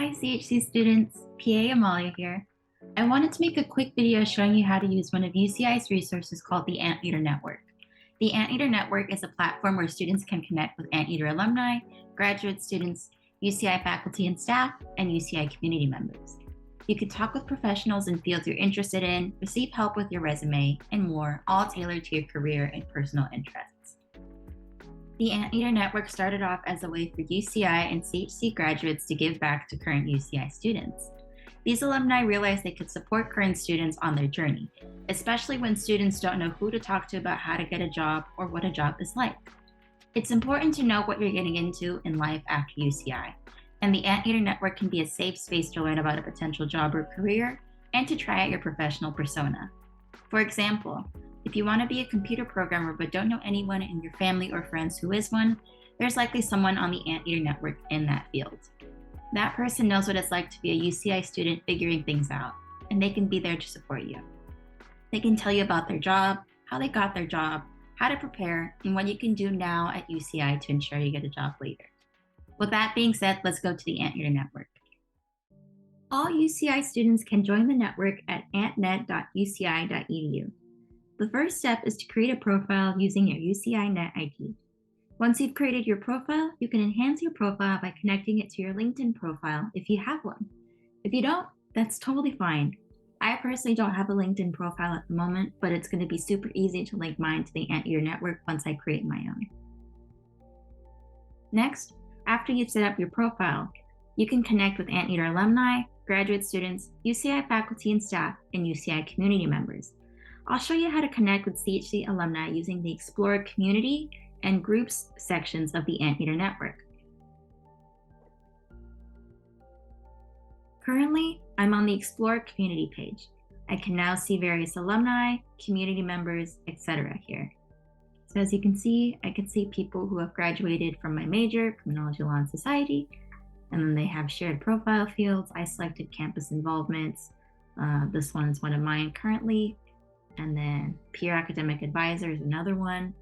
Hi CHC students, PA Amalia here. I wanted to make a quick video showing you how to use one of UCI's resources called the Anteater Network. The Anteater Network is a platform where students can connect with Anteater alumni, graduate students, UCI faculty and staff, and UCI community members. You can talk with professionals in fields you're interested in, receive help with your resume, and more, all tailored to your career and personal interests. The Anteater Network started off as a way for UCI and CHC graduates to give back to current UCI students. These alumni realized they could support current students on their journey, especially when students don't know who to talk to about how to get a job or what a job is like. It's important to know what you're getting into in life after UCI, and the Anteater Network can be a safe space to learn about a potential job or career and to try out your professional persona. For example, if you want to be a computer programmer but don't know anyone in your family or friends who is one, there's likely someone on the Anteater Network in that field. That person knows what it's like to be a UCI student figuring things out, and they can be there to support you. They can tell you about their job, how they got their job, how to prepare, and what you can do now at UCI to ensure you get a job later. With that being said, let's go to the Anteater Network. All UCI students can join the network at antnet.uci.edu. The first step is to create a profile using your UCI Net ID. Once you've created your profile, you can enhance your profile by connecting it to your LinkedIn profile if you have one. If you don't, that's totally fine. I personally don't have a LinkedIn profile at the moment, but it's going to be super easy to link mine to the Anteater Network once I create my own. Next, after you've set up your profile, you can connect with Anteater alumni, graduate students, UCI faculty and staff, and UCI community members. I'll show you how to connect with CHC alumni using the Explore Community and Groups sections of the Anteater Network. Currently, I'm on the Explore Community page. I can now see various alumni, community members, etc. here. So as you can see, I can see people who have graduated from my major, Criminology, Law, and Society, and then they have shared profile fields. I selected campus involvements. This one is one of mine currently. And then peer academic advisor is another one.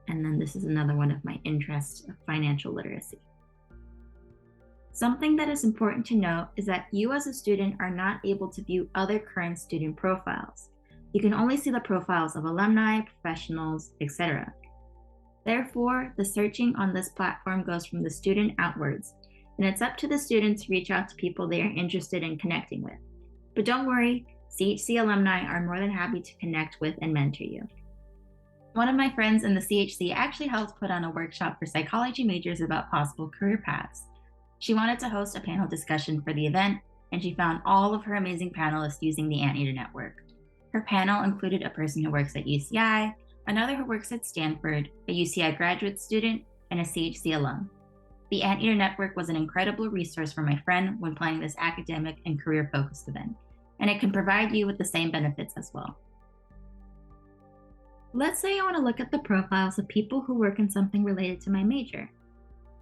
And then this is another one of my interests of financial literacy. Something that is important to note is that you as a student are not able to view other current student profiles. You can only see the profiles of alumni, professionals, etc. Therefore, the searching on this platform goes from the student outwards, and it's up to the student to reach out to people they are interested in connecting with. But don't worry, CHC alumni are more than happy to connect with and mentor you. One of my friends in the CHC actually helped put on a workshop for psychology majors about possible career paths. She wanted to host a panel discussion for the event, and she found all of her amazing panelists using the Anteater Network. Her panel included a person who works at UCI, another who works at Stanford, a UCI graduate student, and a CHC alum. The Anteater Network was an incredible resource for my friend when planning this academic and career-focused event, and it can provide you with the same benefits as well. Let's say I want to look at the profiles of people who work in something related to my major.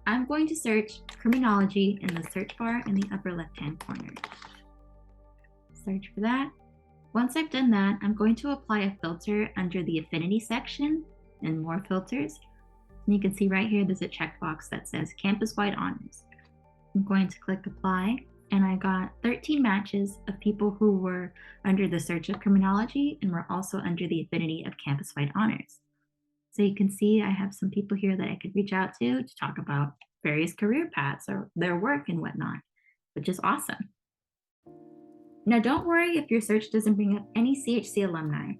I'm going to search criminology in the search bar in the upper left-hand corner. Search for that. Once I've done that, I'm going to apply a filter under the affinity section and more filters. And you can see right here, there's a checkbox that says campus-wide honors. I'm going to click apply, and I got 13 matches of people who were under the search of criminology and were also under the affinity of campus-wide honors. So you can see I have some people here that I could reach out to talk about various career paths or their work and whatnot, which is awesome. Now don't worry if your search doesn't bring up any CHC alumni.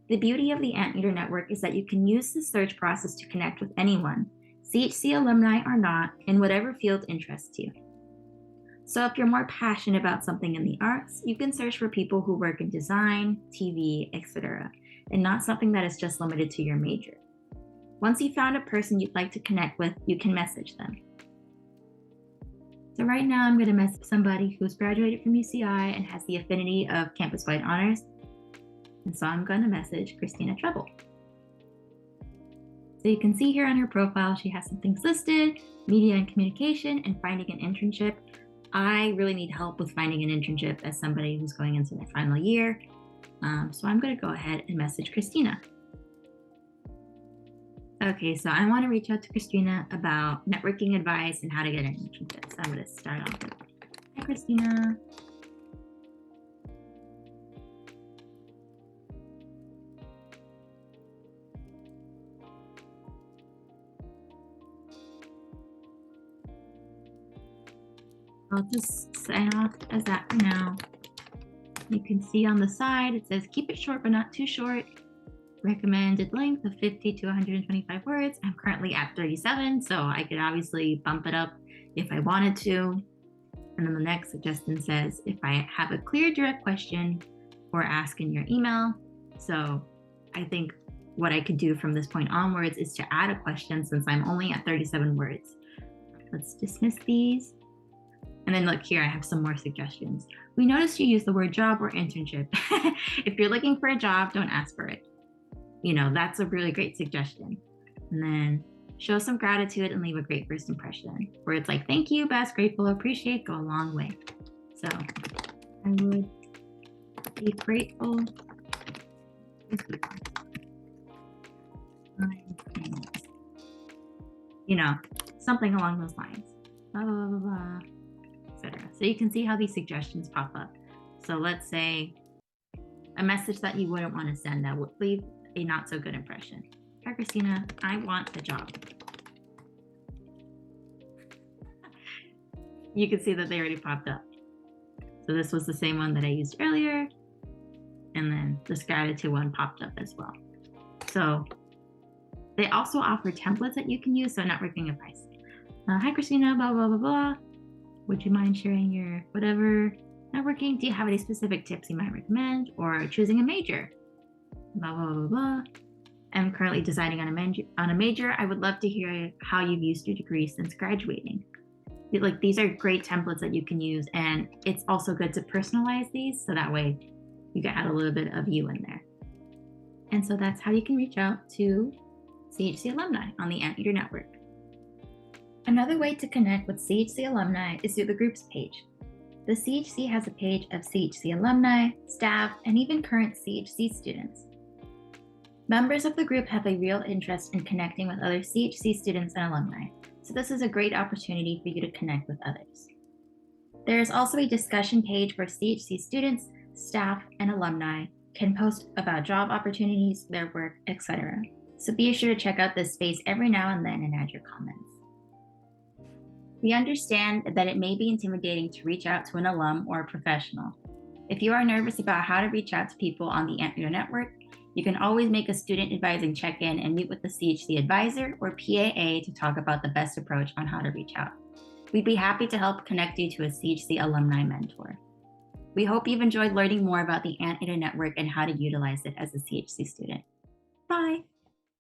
The beauty of the Anteater Network is that you can use the search process to connect with anyone, CHC alumni or not, in whatever field interests you. So if you're more passionate about something in the arts, you can search for people who work in design, TV, etc., and not something that is just limited to your major. Once you've found a person you'd like to connect with, you can message them. So right now I'm going to message somebody who's graduated from UCI and has the affinity of campus-wide honors. And so I'm going to message Christina Treble. So you can see here on her profile, she has some things listed: media and communication and finding an internship. I really need help with finding an internship as somebody who's going into their final year. So I'm going to go ahead and message Christina. Okay, so I want to reach out to Christina about networking advice and how to get an internship. So I'm going to start off with, "Hi Christina. I'll just sign off as that for now. You can see on the side, it says keep it short but not too short. Recommended length of 50 to 125 words. I'm currently at 37, so I could obviously bump it up if I wanted to. And then the next suggestion says if I have a clear, direct question or ask in your email. So I think what I could do from this point onwards is to add a question since I'm only at 37 words. Let's dismiss these. And then look here, I have some more suggestions. We noticed you use the word job or internship. If you're looking for a job, don't ask for it. You know, that's a really great suggestion. And then show some gratitude and leave a great first impression. Where it's like, thank you, best, grateful, appreciate, go a long way. So I would be grateful. You know, something along those lines. Blah, blah, blah, blah. So you can see how these suggestions pop up. So let's say a message that you wouldn't want to send that would leave a not so good impression. Hi, Christina, I want the job. You can see that they already popped up. So this was the same one that I used earlier. And then this gratitude one popped up as well. So they also offer templates that you can use. So networking advice. Hi, Christina, blah, blah, blah, blah. Would you mind sharing your whatever networking? Do you have any specific tips you might recommend? Or choosing a major? Blah, blah, blah, blah. I'm currently deciding on a major. I would love to hear how you've used your degree since graduating. Like, these are great templates that you can use, and it's also good to personalize these so that way you can add a little bit of you in there. And so that's how you can reach out to CHC alumni on the Anteater network. Another way to connect with CHC alumni is through the groups page. The CHC has a page of CHC alumni, staff, and even current CHC students. Members of the group have a real interest in connecting with other CHC students and alumni, so this is a great opportunity for you to connect with others. There is also a discussion page where CHC students, staff, and alumni can post about job opportunities, their work, etc. So be sure to check out this space every now and then and add your comments. We understand that it may be intimidating to reach out to an alum or a professional. If you are nervous about how to reach out to people on the Anteater network, you can always make a student advising check-in and meet with the CHC advisor or PAA to talk about the best approach on how to reach out. We'd be happy to help connect you to a CHC alumni mentor. We hope you've enjoyed learning more about the Anteater network and how to utilize it as a CHC student. Bye.